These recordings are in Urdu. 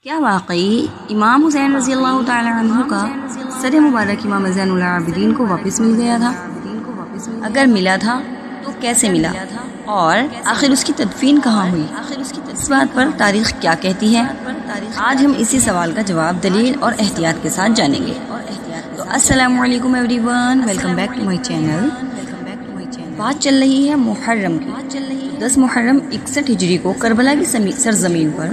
کیا واقعی امام حسین رضی اللہ تعالی عنہ کا سر مبارک امام زین العابدین کو واپس مل گیا تھا؟ اگر ملا تھا تو کیسے ملا، اور آخر اس کی تدفین کہاں ہوئی؟ اس بات پر تاریخ کیا کہتی ہے؟ آج ہم اسی سوال کا جواب دلیل اور احتیاط کے ساتھ جانیں گے۔ تو السلام علیکم everyone, welcome back to my channel. بات چل رہی ہے محرم کی۔ 10 محرم 61 ہجری کو کربلا کی سرزمین پر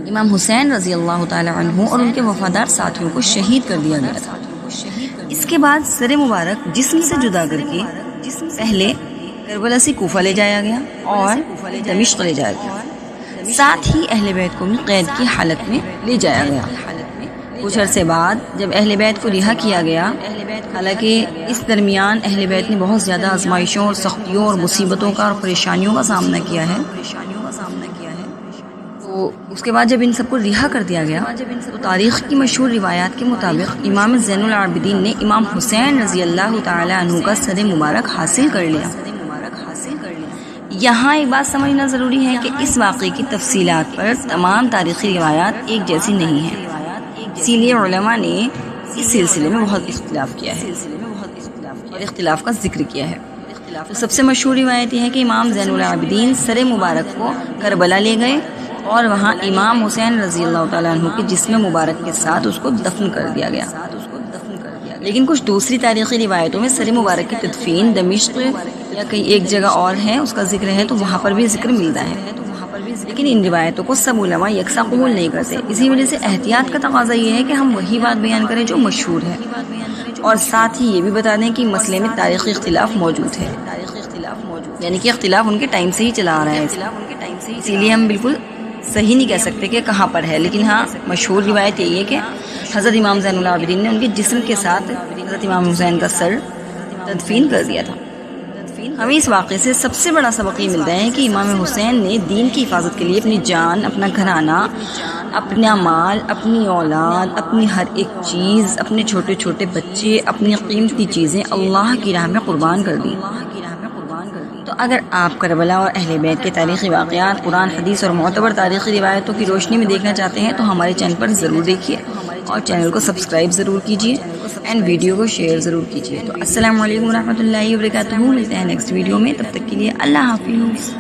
امام حسین رضی اللہ تعالی عنہ اور ان کے وفادار ساتھیوں کو شہید کر دیا گیا تھا۔ اس کے بعد سر مبارک جسم سے جدا کر کے پہلے کربلا سے کوفہ لے جایا گیا اور دمشق لے جایا گیا، ساتھ ہی اہل بیت کو بھی قید کی حالت میں لے جایا گیا۔ کچھ عرصے بعد جب اہل بیت کو رہا کیا گیا، حالانکہ اس درمیان اہل بیت نے بہت زیادہ آزمائشوں اور سختیوں اور مصیبتوں کا اور پریشانیوں کا سامنا کیا ہے، تو اس کے بعد جب ان سب کو رہا کر دیا گیا تو تاریخ کی مشہور روایات کے مطابق امام زین العابدین نے امام حسین رضی اللہ تعالی عنہ کا سر مبارک حاصل کر لیا۔ یہاں ایک بات سمجھنا ضروری ہے کہ اس واقعے کی تفصیلات پر تمام تاریخی روایات ایک جیسی نہیں ہیں، اسی لیے علماء نے اس سلسلے میں بہت اختلاف کیا ہے اور اختلاف کا ذکر کیا ہے۔ تو سب سے مشہور روایت یہ ہے کہ امام زین العابدین سر مبارک کو کربلا لے گئے اور وہاں امام حسین رضی اللہ تعالیٰ عنہ کے جسم مبارک کے ساتھ اس کو دفن کر دیا گیا۔ لیکن کچھ دوسری تاریخی روایتوں میں سر مبارک کی تدفین دمشق یا کئی ایک جگہ اور ہے، اس کا ذکر ہے تو وہاں پر بھی ذکر ملتا ہے، لیکن ان روایتوں کو سب علماء یکساں قبول نہیں کرتے۔ اسی وجہ سے احتیاط کا تقاضا یہ ہے کہ ہم وہی بات بیان کریں جو مشہور ہے، اور ساتھ ہی یہ بھی بتا دیں کہ مسئلے میں تاریخی اختلاف موجود ہے، یعنی کہ اختلاف ان کے ٹائم سے ہی چلا آ رہا ہے، اسی لیے ہم بالکل صحیح نہیں کہہ سکتے کہ کہاں پر ہے۔ لیکن ہاں مشہور روایت یہی ہے کہ حضرت امام زین العابدین نے ان کے جسم کے ساتھ حضرت امام حسین کا سر تدفین کر دیا تھا۔ ہمیں اس واقعے سے سب سے بڑا سبق یہ ملتا ہے کہ امام حسین نے دین کی حفاظت کے لیے اپنی جان، اپنا گھرانہ، اپنا مال، اپنی اولاد، اپنی ہر ایک چیز، اپنے چھوٹے چھوٹے بچے، اپنی قیمتی چیزیں اللہ کی راہ میں قربان کر دی۔ تو اگر آپ کربلا اور اہل بیت کے تاریخی واقعات قرآن، حدیث اور معتبر تاریخی روایتوں کی روشنی میں دیکھنا چاہتے ہیں تو ہمارے چینل پر ضرور دیکھیے اور چینل کو سبسکرائب ضرور کیجیے اینڈ ویڈیو کو شیئر ضرور کیجیے۔ تو السلام علیکم ورحمۃ اللہ وبرکاتہ، ملتے ہیں نیکسٹ ویڈیو میں، تب تک کے لیے اللہ حافظ۔